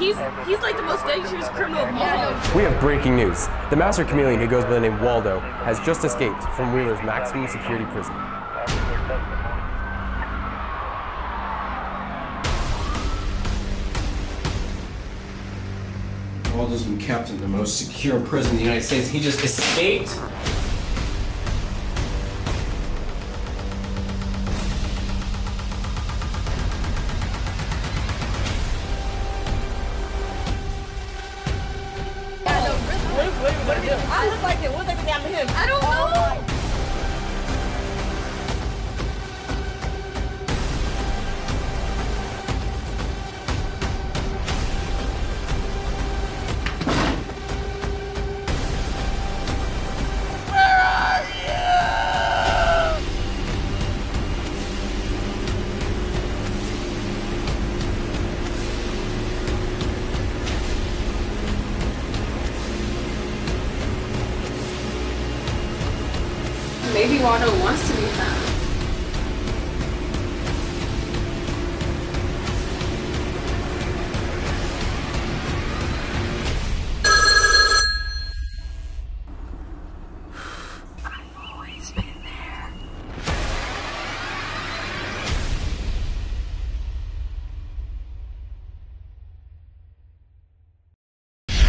He's like the most dangerous criminal of all. We have breaking news. The master chameleon who goes by the name Waldo has just escaped from Wheeler's maximum security prison. Waldo's been kept in the most secure prison in the United States. He just escaped. I look like it. What's everything happened to him? I don't know. Where are you? Maybe Waldo wants to be found. I've always been there.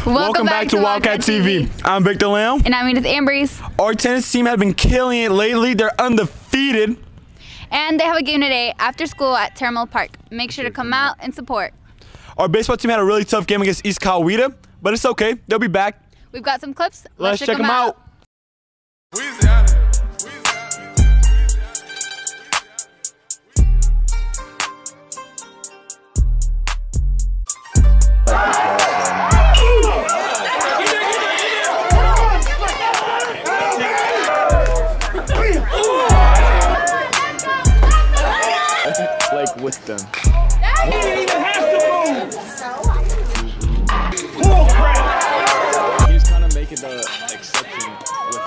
Welcome back to Wildcat TV. I'm Victor Lamb. And I'm Edith Ambries. Our tennis team has been killing it lately. They're undefeated. And they have a game today after school at Terminal Park. Make sure to come out and support. Our baseball team had a really tough game against East Coweta, but it's okay. They'll be back. We've got some clips. Let's check them out. Like with them. He didn't even have to move. Bull crap. He's kind of making the exception with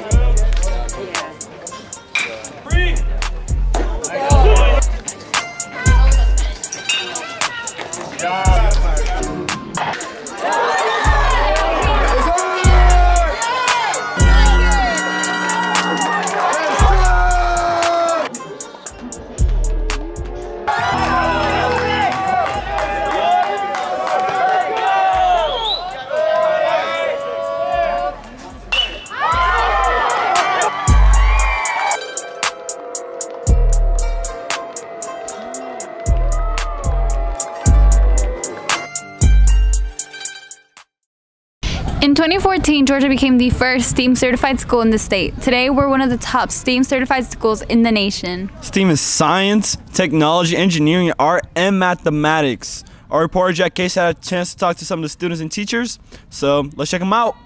In 2014, Georgia became the first STEAM certified school in the state. Today, we're one of the top STEAM certified schools in the nation. STEAM is science, technology, engineering, art, and mathematics. Our reporter Jack Case had a chance to talk to some of the students and teachers, so let's check them out.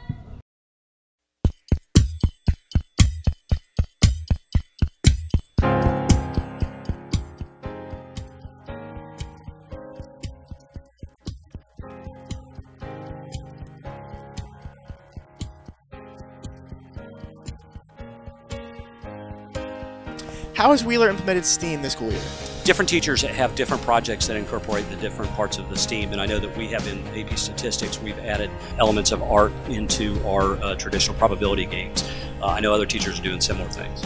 How has Wheeler implemented STEAM this school year? Different teachers have different projects that incorporate the different parts of the STEAM, and I know that we have in AP Statistics, we've added elements of art into our traditional probability games. I know other teachers are doing similar things.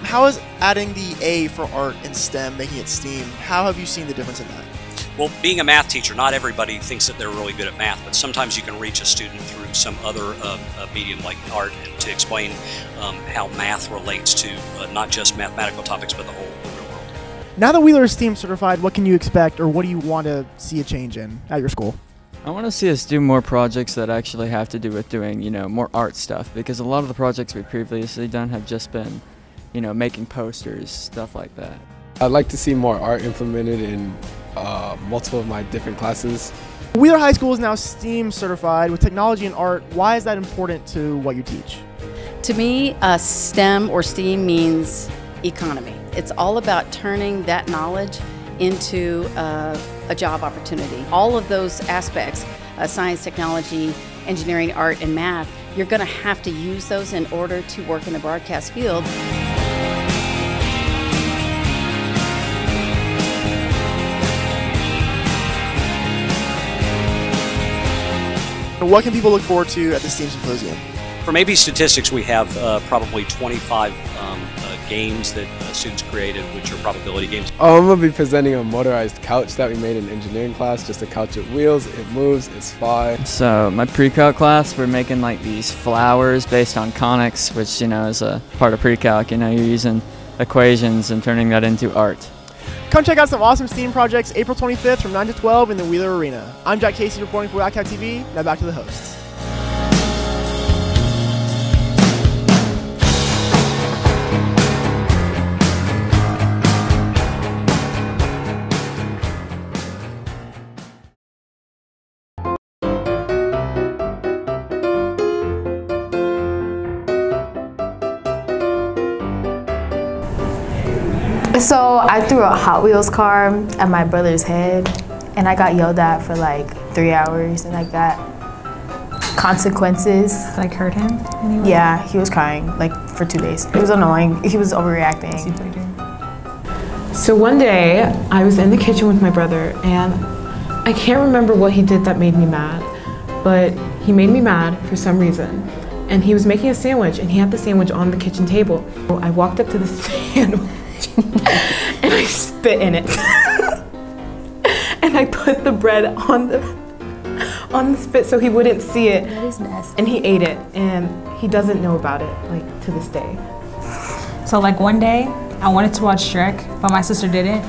How is adding the A for art and STEM, making it STEAM, how have you seen the difference in that? Well, being a math teacher, not everybody thinks that they're really good at math, but sometimes you can reach a student through some other medium like art and to explain how math relates to not just mathematical topics, but the whole real world. Now that Wheeler is STEAM certified, what can you expect or what do you want to see a change in at your school? I want to see us do more projects that actually have to do with doing, more art stuff, because a lot of the projects we've previously done have just been, making posters, stuff like that. I'd like to see more art implemented in multiple of my different classes. Wheeler High School is now STEAM certified with technology and art. Why is that important to what you teach? To me, STEM or STEAM means economy. It's all about turning that knowledge into a job opportunity. All of those aspects, science, technology, engineering, art, and math, you're going to have to use those in order to work in the broadcast field. What can people look forward to at the STEAM Symposium? From AB Statistics, we have probably 25 games that students created, which are probability games. I'm going to be presenting a motorized couch that we made in engineering class, just a couch with wheels, it moves, it's fine. So my pre-calc class, we're making like these flowers based on conics, which, you know, is a part of pre-calc. You know, you're using equations and turning that into art. Come check out some awesome STEAM projects April 25th from 9 to 12 in the Wheeler Arena. I'm Jack Casey reporting for WildcattV. Now back to the hosts. So I threw a Hot Wheels car at my brother's head and I got yelled at for like 3 hours and I got consequences. Like hurt him? Anyway? Yeah, he was crying like for 2 days. It was annoying. He was overreacting. So one day I was in the kitchen with my brother and I can't remember what he did that made me mad, but he made me mad for some reason. And he was making a sandwich and he had the sandwich on the kitchen table. So I walked up to the sandwich and I spit in it. And I put the bread on the spit so he wouldn't see it. That is nasty. And he ate it and he doesn't know about it, like, to this day. So like one day I wanted to watch Shrek, but my sister didn't,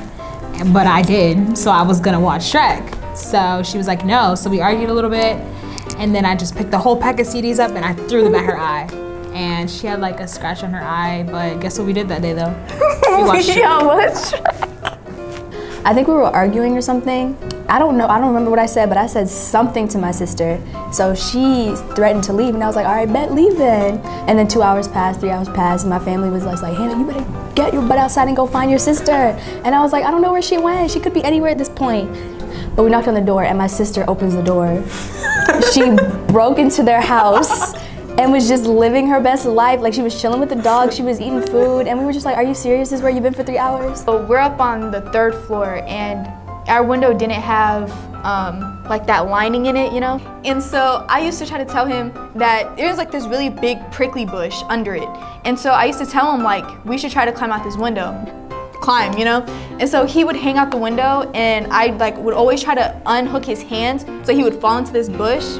but I did, so I was gonna watch Shrek. So she was like, no, so we argued a little bit and then I just picked the whole pack of CDs up and I threw them at her eye. And she had like a scratch on her eye, but guess what we did that day though? We watched I think we were arguing or something. I don't know, I don't remember what I said, but I said something to my sister. So she threatened to leave and I was like, all right, bet, leave then. And then 2 hours passed, 3 hours passed, and my family was like, Hannah, you better get your butt outside and go find your sister. And I was like, I don't know where she went. She could be anywhere at this point. But we knocked on the door and my sister opens the door. She broke into their house and was just living her best life. Like, she was chilling with the dog, she was eating food, and we were just like, are you serious? This is where you've been for 3 hours? So we're up on the 3rd floor and our window didn't have like that lining in it, you know? And so I used to try to tell him that there was like this really big prickly bush under it. And so I used to tell him like, we should try to climb out this window. Climb, you know? And so he would hang out the window and I like would always try to unhook his hands so he would fall into this bush.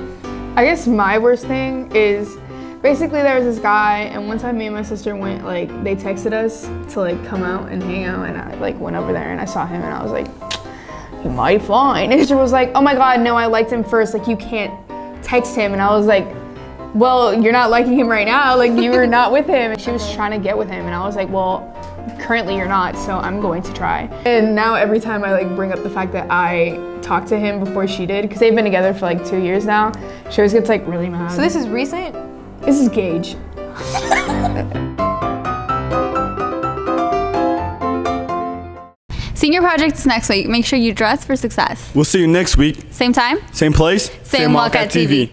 I guess my worst thing is basically there was this guy and one time me and my sister went, like, they texted us to like come out and hang out and I like went over there and I saw him and I was like, you might find. And she was like, oh my God, no, I liked him first, like you can't text him. And I was like, well, you're not liking him right now, like you were not with him. And she was trying to get with him and I was like, well, currently you're not, so I'm going to try. And now every time I like bring up the fact that I talked to him before she did, because they've been together for like 2 years now, she always gets like really mad. So this is recent? This is Gage. Senior project is next week. Make sure you dress for success. We'll see you next week. Same time? Same place? Same Wildcat TV.